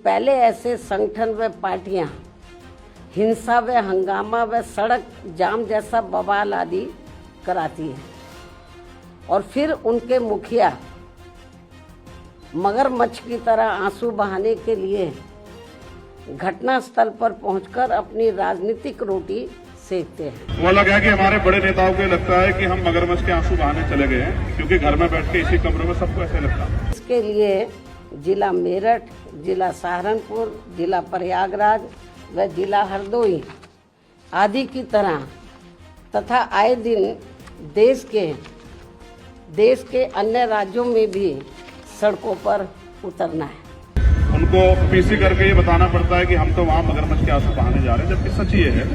पहले ऐसे संगठन व पार्टियां हिंसा व हंगामा व सड़क जाम जैसा बवाल आदि कराती हैं और फिर उनके मुखिया मगरमच्छ की तरह आंसू बहाने के लिए घटनास्थल पर पहुंचकर अपनी राजनीतिक रोटी सेकते हैं। वो अलग है कि हमारे बड़े नेताओं को लगता है कि हम मगरमच्छ के आंसू बहाने चले गए हैं, क्योंकि घर में बैठ के इसी कमरे में सबको ऐसे लगता है। इसके लिए जिला मेरठ, जिला सहारनपुर, जिला प्रयागराज व जिला हरदोई आदि की तरह तथा आए दिन देश के अन्य राज्यों में भी सड़कों पर उतरना है। उनको पीसी करके ये बताना पड़ता है कि हम तो वहाँ मगरमच्छ के आंसू बहाने जा रहे हैं, जबकि सच ये है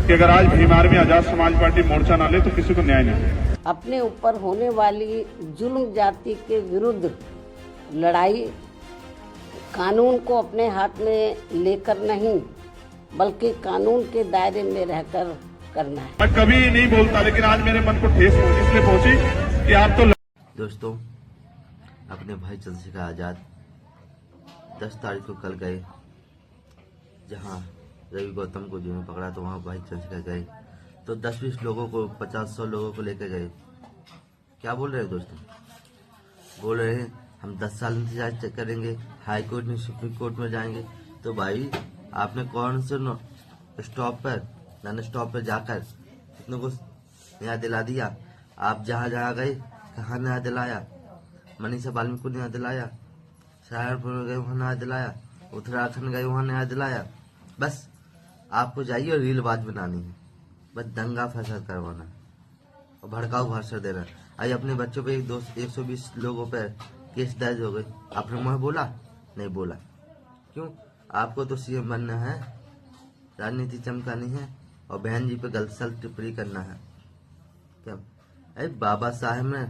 कि अगर आज भीम आर्मी आजाद समाज पार्टी मोर्चा ना ले तो किसी को न्याय नहीं मिलेगा। अपने ऊपर होने वाली जुल्म जाति के विरुद्ध लड़ाई कानून को अपने हाथ में लेकर नहीं बल्कि कानून के दायरे में रहकर करना है। मैं कभी नहीं बोलता, लेकिन आज मेरे मन को ठेस इसलिए पहुंची कि आप तो दोस्तों, अपने भाई चंद्रशेखर आजाद 10 तारीख को कल गए, जहां रवि गौतम को जो पकड़ा तो वहां भाई चंद्रशेखर गए तो 10-20 लोगों को 50-100 लोगों को लेकर गए। क्या बोल रहे हैं दोस्तों? बोल रहे हैं हम 10 साल इंतजार करेंगे, हाई कोर्ट में सुप्रीम कोर्ट में जाएंगे। तो भाई आपने कौन से स्टॉप पर नन स्टॉप पर जाकर कितनों को न्याय दिला दिया? आप जहाँ जहाँ गए कहाँ न्याय दिलाया? मनीषा वाल्मीकि को न्याय दिलाया, सहारनपुर गए वहाँ न्याय दिलाया, उत्तराखंड गए वहाँ न्याय दिलाया। बस आपको जाइए और रीलबाज बनानी है, बस दंगा फसाद करवाना और भड़काऊ भाषण देना। आज अपने बच्चों पे 120 लोगों पर केस दर्ज हो गए, आपने मुँह बोला? नहीं बोला। क्यों? आपको तो सीएम बनना है, राजनीति चमकानी है और बहन जी पे गलत टिप्पणी करना है। क्या अरे बाबा साहब ने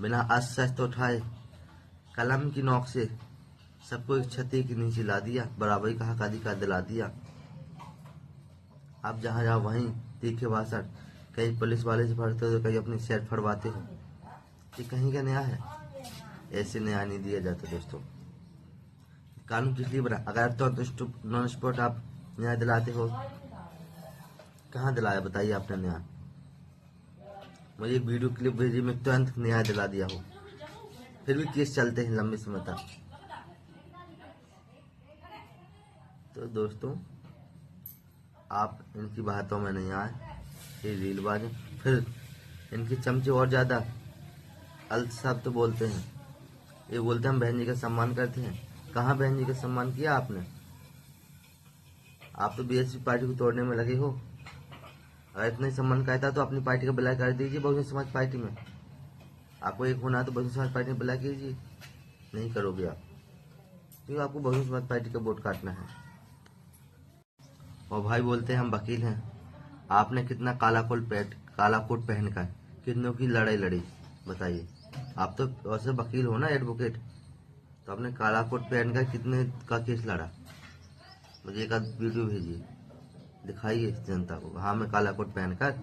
बिना अस्त्र उठाए कलम की नोक से सबको एक छतरी के नीचे ला दिया, बराबरी का हक अधिकार दिला दिया। आप जहाँ जहाँ वहीं तीखे भाषण, कहीं पुलिस वाले से फड़ते हो, कहीं अपनी शर्ट फड़वाते हो। ये कहीं का न्याय है? ऐसे न्याय नहीं दिया जाता दोस्तों। कानून किस लिए बना? अगर तो नॉन स्पॉट आप न्याय दिलाते हो, कहाँ दिलाया बताइए आपने न्याय? मुझे एक वीडियो क्लिप भेजी, मैं तुरंत न्याय दिला दिया हो, फिर भी केस चलते हैं लंबे समय तक। तो दोस्तों, आप इनकी बातों में नहीं आए, ये रीलबाज है। फिर इनके चमचे और ज्यादा अल्प शब्द बोलते हैं। ये बोलते हैं हम बहन जी का सम्मान करते हैं। कहाँ बहन जी का सम्मान किया आपने? आप तो बीएसपी पार्टी को तोड़ने में लगे हो। अगर इतना ही सम्मान कहता तो अपनी पार्टी का विलय कर दीजिए बहुजन समाज पार्टी में। आपको एक होना तो बहुजन समाज पार्टी में विलय कीजिए, नहीं करोगे आप, क्योंकि आपको बहुजन समाज पार्टी का वोट काटना है। और भाई बोलते हैं हम वकील हैं। आपने कितना काला कोट पहनकर कितनों की लड़ाई लड़ी बताइए? आप तो वैसे वकील हो ना, एडवोकेट, तो आपने काला कोट पहनकर कितने का केस लड़ा? मुझे एक वीडियो भेजिए, दिखाइए जनता को। हाँ, मैं काला कोट पहनकर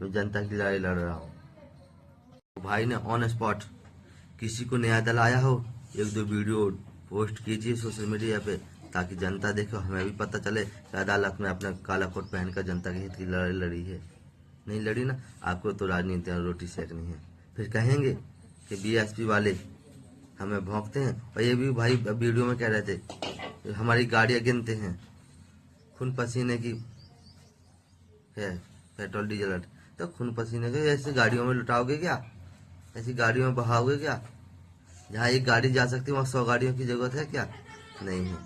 मैं जनता की लड़ाई लड़ रहा हूँ। भाई ने ऑन स्पॉट किसी को न्याय दिलाया हो, 1-2 वीडियो पोस्ट कीजिए सोशल मीडिया पे, ताकि जनता देखे, हमें भी पता चले कि अदालत में अपना काला कोट पहनकर जनता के हित की लड़ाई लड़ी है। नहीं लड़ी ना, आपको तो राजनीति और रोटी सेकनी है। फिर कहेंगे कि बीएसपी वाले हमें भौंकते हैं। और ये भी भाई वीडियो में कह रहे थे हमारी गाड़ियां गिनते हैं, खून पसीने की है पेट्रोल डीजल। तो खून पसीने के ऐसी गाड़ियों में लुटाओगे क्या? ऐसी गाड़ियों में बहाओगे क्या? जहाँ एक गाड़ी जा सकती है वहाँ 100 गाड़ियों की जरूरत है क्या? नहीं है।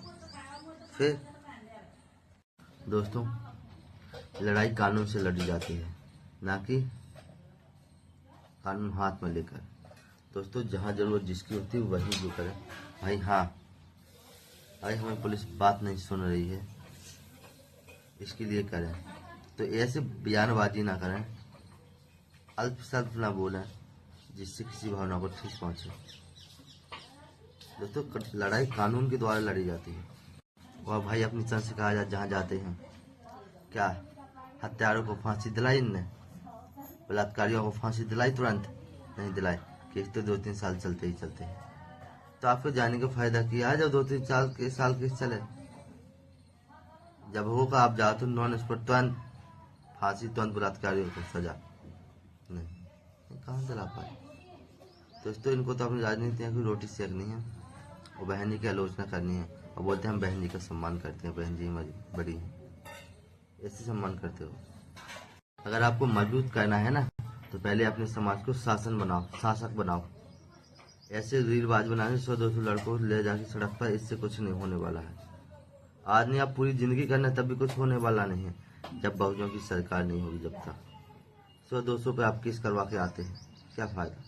फिर दोस्तों, लड़ाई कानून से लड़ी जाती है, ना कि कानून हाथ में लेकर। दोस्तों, जहाँ जरूरत जिसकी होती है वही जो करें भाई। हाँ, भाई हमें पुलिस बात नहीं सुन रही है, इसके लिए करें तो ऐसे बयानबाजी ना करें, अल्प शब्द ना बोलें जिससे किसी भावना को ठेस पहुंचे। दोस्तों, लड़ाई कानून के द्वारा लड़ी जाती है। वह भाई अपनी चंद्रशेखर आजाद जहाँ जाते हैं, क्या हत्यारों को फांसी दिलाई इनने? बलात्कारियों को फांसी दिलाई तुरंत? नहीं दिलाई। केस तो 2-3 साल चलते ही चलते हैं। तो आपको जाने का फायदा किया है। जब 2-3 साल केस चले, जब होगा आप जाओ तो नॉन स्पॉट तुरंत फांसी, तुरंत बलात्कारियों को सजा। नहीं, कहाँ चला पाए दोस्तों। इनको तो अपनी राजनीति की रोटी सेकनी है और बहन जी की आलोचना करनी है और बोलते हैं हम बहन जी का सम्मान करते हैं, बहन जी हमारी बड़ी है, ऐसे सम्मान करते हो। अगर आपको मजबूत करना है ना तो पहले अपने समाज को शासन बनाओ, शासक बनाओ। ऐसे रीलबाज बनाने 100-200 लड़कों को ले जाके सड़क पर, इससे कुछ नहीं होने वाला है। आज नहीं, आप पूरी जिंदगी करना तब भी कुछ होने वाला नहीं है जब बहुजनों की सरकार नहीं होगी। जब तक 100-200 पे आप केस करवा के आते हैं, क्या फायदा।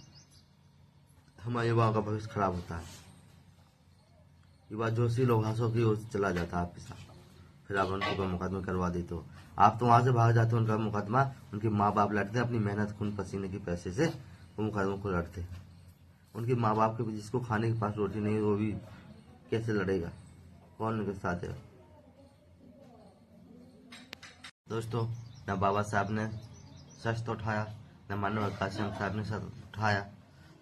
हमारे युवाओं का भविष्य खराब होता है। युवा जोशी लोग हंसों की ओर चला जाता है आपके साथ, फिर आप उनके ऊपर मुकदमे करवा देते हो। आप तो वहां से भाग जाते हो, उनका मुकदमा उनके माँ बाप लड़ते हैं अपनी मेहनत खून पसीने के पैसे से, वो मुकदमों को लड़ते हैं। उनके माँ बाप के जिसको खाने के पास रोटी नहीं, वो भी कैसे लड़ेगा, कौन उनके साथ है। दोस्तों, न बाबा साहब ने सच तो उठाया, न मानव कासिम साहब ने सच उठाया।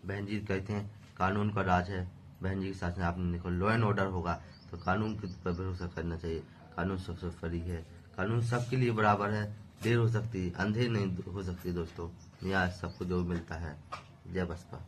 बहन जी कहते हैं कानून का राज है, बहन जी के साथ में आपने देखो लॉ एंड ऑर्डर होगा तो कानून के पर भरोसा करना चाहिए। कानून सबसे बड़ी है, कानून सबके लिए बराबर है। देर हो सकती है, अंधेर नहीं हो सकती दोस्तों, न्याय सबको जो मिलता है। जय बसपा।